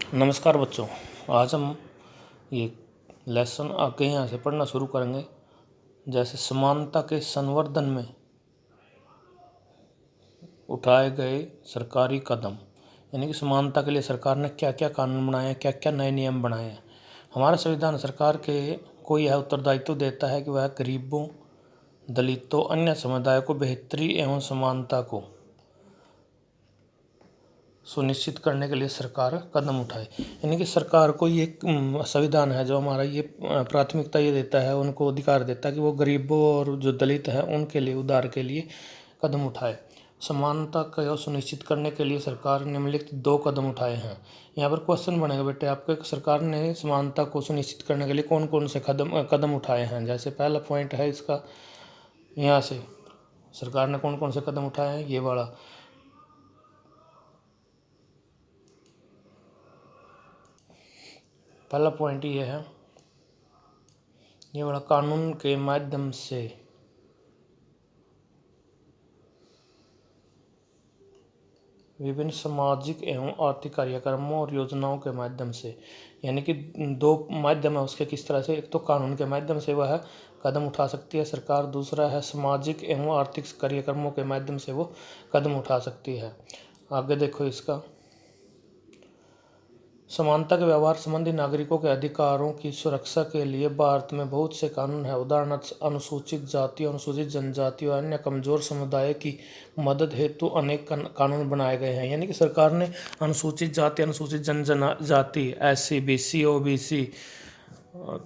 नमस्कार बच्चों। आज हम ये लेसन आगे यहाँ से पढ़ना शुरू करेंगे। जैसे समानता के संवर्धन में उठाए गए सरकारी कदम, यानी कि समानता के लिए सरकार ने क्या क्या कानून बनाए हैं, क्या क्या नए नियम बनाए हैं। हमारा संविधान सरकार के को यह उत्तरदायित्व देता है कि वह गरीबों, दलितों, अन्य समुदायों को बेहतरी एवं समानता को सुनिश्चित करने के लिए सरकार कदम उठाए। यानी कि सरकार को ये संविधान है जो हमारा ये प्राथमिकता ये देता है, उनको अधिकार देता है कि वो गरीबों और जो दलित हैं उनके लिए उद्धार के लिए कदम उठाए। समानता को सुनिश्चित करने के लिए सरकार ने निम्नलिखित 2 कदम उठाए हैं। यहाँ पर क्वेश्चन बनेगा बेटे आपके, सरकार ने समानता को सुनिश्चित करने के लिए कौन कौन से कदम उठाए हैं। जैसे पहला पॉइंट है इसका, यहाँ से सरकार ने कौन कौन से कदम उठाए हैं, ये वाला। पहला पॉइंट ये है, ये बड़ा कानून के माध्यम से विभिन्न सामाजिक एवं आर्थिक कार्यक्रमों और योजनाओं के माध्यम से, यानी कि 2 माध्यम है उसके किस तरह से। एक तो कानून के माध्यम से वह कदम उठा सकती है सरकार, दूसरा है सामाजिक एवं आर्थिक कार्यक्रमों के माध्यम से वो कदम उठा सकती है। आगे देखो इसका, समानता के व्यवहार संबंधी नागरिकों के अधिकारों की सुरक्षा के लिए भारत में बहुत से कानून हैं। उदाहरणार्थ अनुसूचित जाति, अनुसूचित जनजाति और अन्य कमजोर समुदाय की मदद हेतु अनेक कानून बनाए गए हैं। यानी कि सरकार ने अनुसूचित जाति, अनुसूचित जनजाति, SC, BC, OBC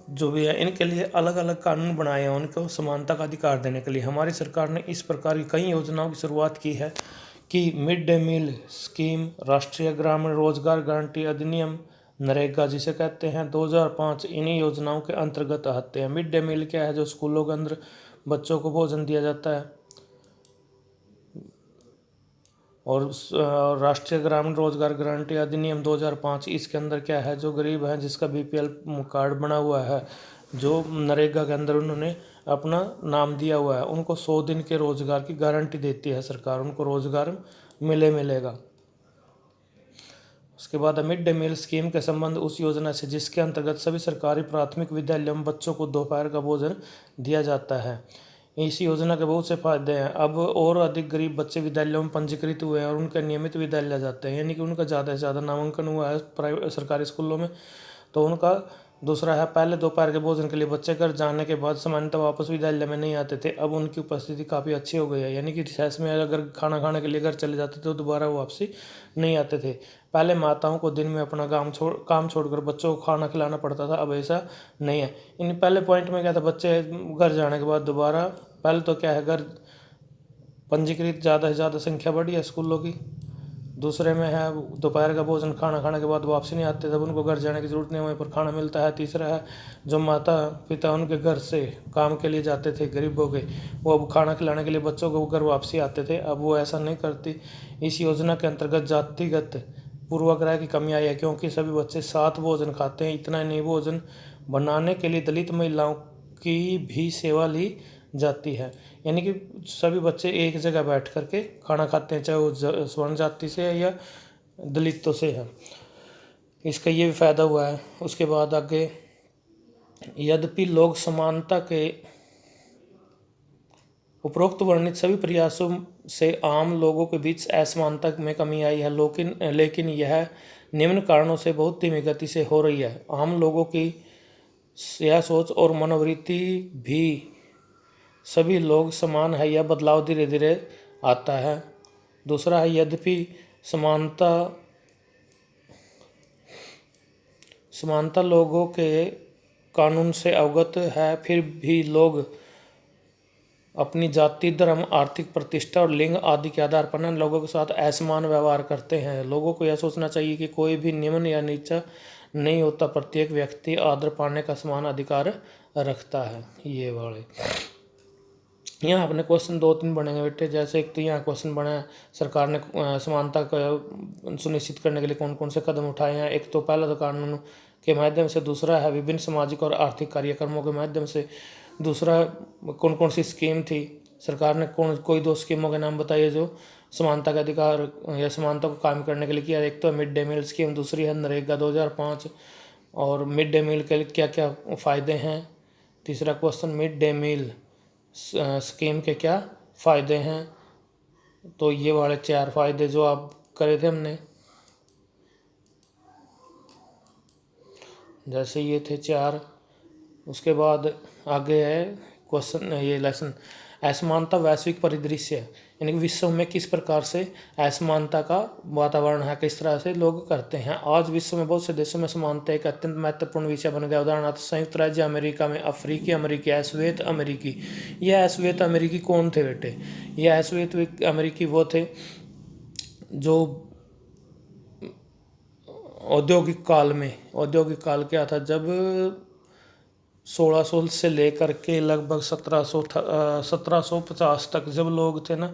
जो भी है इनके लिए अलग अलग कानून बनाए हैं, उनको समानता का अधिकार देने के लिए। हमारी सरकार ने इस प्रकार की कई योजनाओं की शुरुआत की है कि मिड डे मील स्कीम, राष्ट्रीय ग्रामीण रोजगार गारंटी अधिनियम, नरेगा जिसे कहते हैं 2005, इन्हीं योजनाओं के अंतर्गत आते हैं। मिड डे मील क्या है, जो स्कूलों के अंदर बच्चों को भोजन दिया जाता है। और राष्ट्रीय ग्रामीण रोजगार गारंटी अधिनियम 2005, इसके अंदर क्या है, जो गरीब है जिसका BPL कार्ड बना हुआ है, जो नरेगा के अंदर उन्होंने अपना नाम दिया हुआ है, उनको 100 दिन के रोजगार की गारंटी देती है सरकार, उनको रोजगार मिलेगा। उसके बाद मिड डे मील स्कीम के संबंध उस योजना से जिसके अंतर्गत सभी सरकारी प्राथमिक विद्यालयों में बच्चों को दोपहर का भोजन दिया जाता है। इस योजना के बहुत से फायदे हैं। अब और अधिक गरीब बच्चे विद्यालयों में पंजीकृत हुए हैं और उनके नियमित विद्यालय जाते हैं, यानी कि उनका ज़्यादा से ज़्यादा नामांकन हुआ है प्राइवेट सरकारी स्कूलों में, तो उनका। दूसरा है, पहले दोपहर के भोजन के लिए बच्चे घर जाने के बाद सामान्यतः वापस विद्यालय में नहीं आते थे, अब उनकी उपस्थिति काफ़ी अच्छी हो गई है। यानी कि रिसेस में अगर खाना खाने के लिए घर चले जाते थे तो दोबारा वापसी नहीं आते थे। पहले माताओं को दिन में अपना काम छोड़कर बच्चों को खाना खिलाना पड़ता था, अब ऐसा नहीं है। इन पहले पॉइंट में क्या था, बच्चे घर जाने के बाद दोबारा, पहले तो क्या है, घर पंजीकृत ज़्यादा से ज़्यादा संख्या बढ़ी है स्कूलों की। दूसरे में है, दोपहर का भोजन खाना खाने के बाद वापसी नहीं आते, तब उनको घर जाने की ज़रूरत नहीं, वहीं पर खाना मिलता है। तीसरा है, जो माता पिता उनके घर से काम के लिए जाते थे गरीबों के, वो अब खाना खिलाने के लिए बच्चों को घर वापसी आते थे, अब वो ऐसा नहीं करती। इस योजना के अंतर्गत जातिगत पूर्वाग्रह की कमी आई है, क्योंकि सभी बच्चे साथ भोजन खाते हैं। इतना नहीं, भोजन बनाने के लिए दलित महिलाओं की भी सेवा ली जाती है, यानी कि सभी बच्चे एक जगह बैठ करके खाना खाते हैं, चाहे वो स्वर्ण जाति से है या दलितों से है। इसका ये भी फायदा हुआ है। उसके बाद आगे, यद्यपि लोग समानता के उपरोक्त वर्णित सभी प्रयासों से आम लोगों के बीच असमानता में कमी आई है, लेकिन यह निम्न कारणों से बहुत धीमी गति से हो रही है। आम लोगों की यह सोच और मनोवृत्ति भी सभी लोग समान है, यह बदलाव धीरे धीरे आता है। दूसरा है, यद्यपि समानता लोगों के कानून से अवगत है, फिर भी लोग अपनी जाति, धर्म, आर्थिक प्रतिष्ठा और लिंग आदि के आधार पर अन्य लोगों के साथ असमान व्यवहार करते हैं। लोगों को यह सोचना चाहिए कि कोई भी निम्न या नीचा नहीं होता, प्रत्येक व्यक्ति आदर पाने का समान अधिकार रखता है। ये वाले यहाँ अपने क्वेश्चन 2-3 बनेंगे बेटे। जैसे एक तो यहाँ क्वेश्चन बना है, सरकार ने समानता का सुनिश्चित करने के लिए कौन कौन से कदम उठाए हैं। एक तो पहला तो कानून के माध्यम से, दूसरा है विभिन्न सामाजिक और आर्थिक कार्यक्रमों के माध्यम से, दूसरा कौन कौन सी स्कीम थी सरकार ने, कोई 2 स्कीमों के नाम बताइए जो समानता का अधिकार या समानता को कायम करने के लिए किया। एक तो मिड डे मील स्कीम, दूसरी है नरेगा 2005। और मिड डे मील के क्या क्या फ़ायदे हैं। तीसरा question, mid day meal scheme के क्या फ़ायदे हैं। तो ये वाले 4 फ़ायदे जो आप करे थे हमने, जैसे ये थे 4। उसके बाद आगे है क्वेश्चन, ये लेसन, असमानता वैश्विक परिदृश्य, यानी कि विश्व में किस प्रकार से असमानता का वातावरण है, किस तरह से लोग करते हैं। आज विश्व में बहुत से देशों में समानता एक अत्यंत महत्वपूर्ण विषय बन गया। उदाहरणार्थ संयुक्त राज्य अमेरिका में अफ्रीकी अमेरिकी, अश्वेत अमेरिकी। यह अश्वेत अमेरिकी कौन थे बेटे? यह अश्वेत अमेरिकी वो थे जो औद्योगिक काल क्या था, जब 1600 से लेकर के लगभग 1750 तक जब लोग थे ना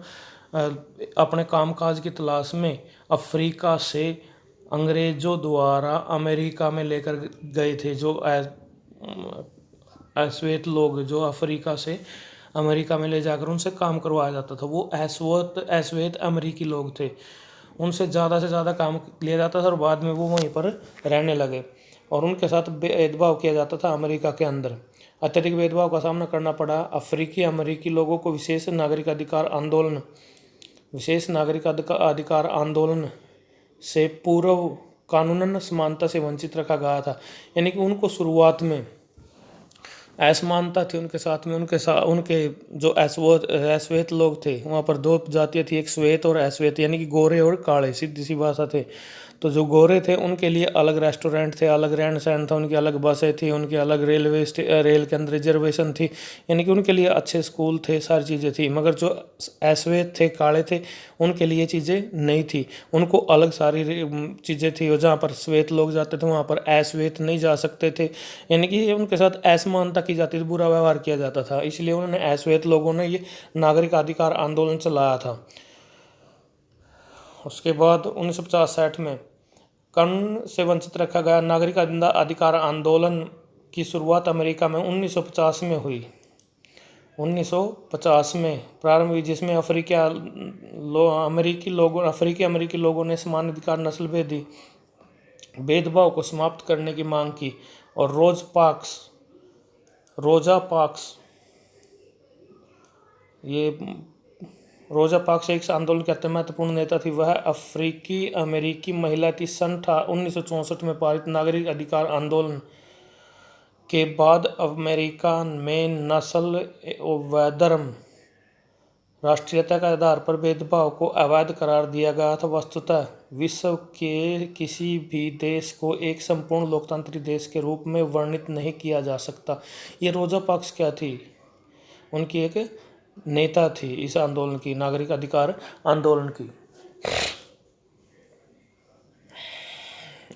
अपने कामकाज की तलाश में अफ्रीका से अंग्रेज़ों द्वारा अमेरिका में लेकर गए थे। जो अश्वेत लोग जो अफ्रीका से अमेरिका में ले जाकर उनसे काम करवाया जाता था, वो अश्वेत अमेरिकी लोग थे। उनसे ज़्यादा से ज़्यादा काम लिया जाता था और बाद में वो वहीं पर रहने लगे और उनके साथ भेदभाव किया जाता था। अमेरिका के अंदर अत्यधिक भेदभाव का सामना करना पड़ा। अफ्रीकी अमेरिकी लोगों को विशेष नागरिक अधिकार आंदोलन से पूर्व कानूनन समानता से वंचित रखा गया था। यानी कि उनको शुरुआत में असमानता थी उनके साथ में। उनके जो अश्वेत लोग थे, वहाँ पर 2 जातियाँ थी, एक श्वेत और अश्वेत, यानी कि गोरे और काले, सीधी सी भाषा थे। तो जो गोरे थे उनके लिए अलग रेस्टोरेंट थे, अलग रहन सहन था, उनकी अलग बसें थी, उनकी अलग रेल के अंदर रिजर्वेशन थी, यानी कि उनके लिए अच्छे स्कूल थे, सारी चीज़ें थी। मगर जो अश्वेत थे, काले थे, उनके लिए चीज़ें नहीं थी, उनको अलग सारी चीज़ें थी। और जहाँ पर श्वेत लोग जाते थे वहाँ पर अश्वेत नहीं जा सकते थे, यानी कि उनके साथ असमानता की जाती थी, बुरा व्यवहार किया जाता था। इसलिए उन्होंने अश्वेत लोगों ने ये नागरिक अधिकार आंदोलन चलाया था। उसके बाद 1950-60 में कानून से वंचित रखा गया नागरिक अधिकार आंदोलन की शुरुआत अमेरिका में 1950 में हुई। 1950 में प्रारंभ हुई, जिसमें अफ्रीकी अमेरिकी लोगों ने समान अधिकार, नस्ल भेदभाव को समाप्त करने की मांग की। और रोजा पार्क्स एक आंदोलन की अत्यंत महत्वपूर्ण नेता थी। वह अफ्रीकी अमेरिकी महिला थी। सन 1964 में पारित नागरिक अधिकार आंदोलन के बाद अमेरिका में नस्ल व धर्म, राष्ट्रीयता के आधार पर भेदभाव को अवैध करार दिया गया था। वस्तुतः विश्व के किसी भी देश को एक संपूर्ण लोकतांत्रिक देश के रूप में वर्णित नहीं किया जा सकता। ये रोजा पार्क्स क्या थी? उनकी एक नेता थी इस आंदोलन की, नागरिक अधिकार आंदोलन की।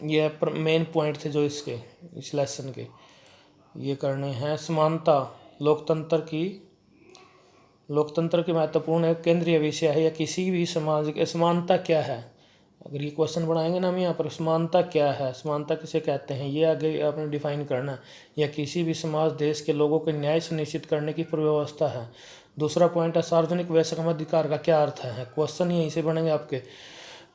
ये मेन पॉइंट थे जो इस लेसन के ये करने हैं। समानता लोकतंत्र की महत्वपूर्ण एक केंद्रीय विषय है। या किसी भी समाज की समानता क्या है, अगर ये क्वेश्चन बनाएंगे ना हम यहाँ पर, समानता क्या है, समानता किसे कहते हैं, ये आगे आपने डिफाइन करना है। या किसी भी समाज देश के लोगों के न्याय सुनिश्चित करने की व्यवस्था है। दूसरा पॉइंट है सार्वजनिक वयस्क मताधिकार का क्या अर्थ है। क्वेश्चन यहीं से बनेंगे आपके।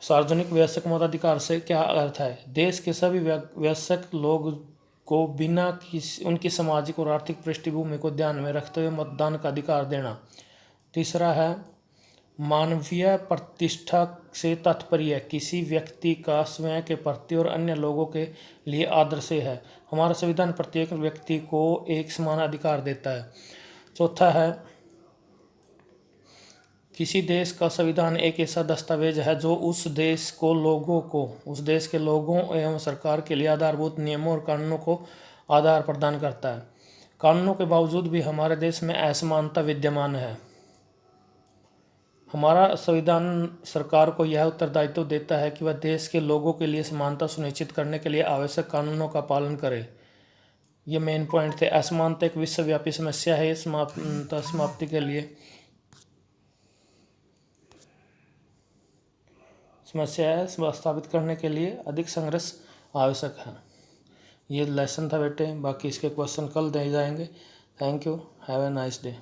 सार्वजनिक वयस्क मताधिकार से क्या अर्थ है? देश के सभी वयस्क लोग को बिना उनकी सामाजिक और आर्थिक पृष्ठभूमि को ध्यान में रखते हुए मतदान का अधिकार देना। तीसरा है मानवीय प्रतिष्ठा से तात्पर्य किसी व्यक्ति का स्वयं के प्रति और अन्य लोगों के लिए आदर से है। हमारा संविधान प्रत्येक व्यक्ति को एक समान अधिकार देता है। चौथा है किसी देश का संविधान एक ऐसा दस्तावेज है जो उस देश के लोगों एवं सरकार के लिए आधारभूत नियमों और कानूनों को आधार प्रदान करता है। कानूनों के बावजूद भी हमारे देश में असमानता विद्यमान है। हमारा संविधान सरकार को यह उत्तरदायित्व देता है कि वह देश के लोगों के लिए समानता सुनिश्चित करने के लिए आवश्यक कानूनों का पालन करे। ये मेन पॉइंट थे। असमानता एक विश्वव्यापी समस्या है। समाप्ति के लिए समस्या है, स्थापित करने के लिए अधिक संघर्ष आवश्यक है। ये लेसन था बेटे, बाकी इसके क्वेश्चन कल दिए जाएंगे। Thank you, have a nice day.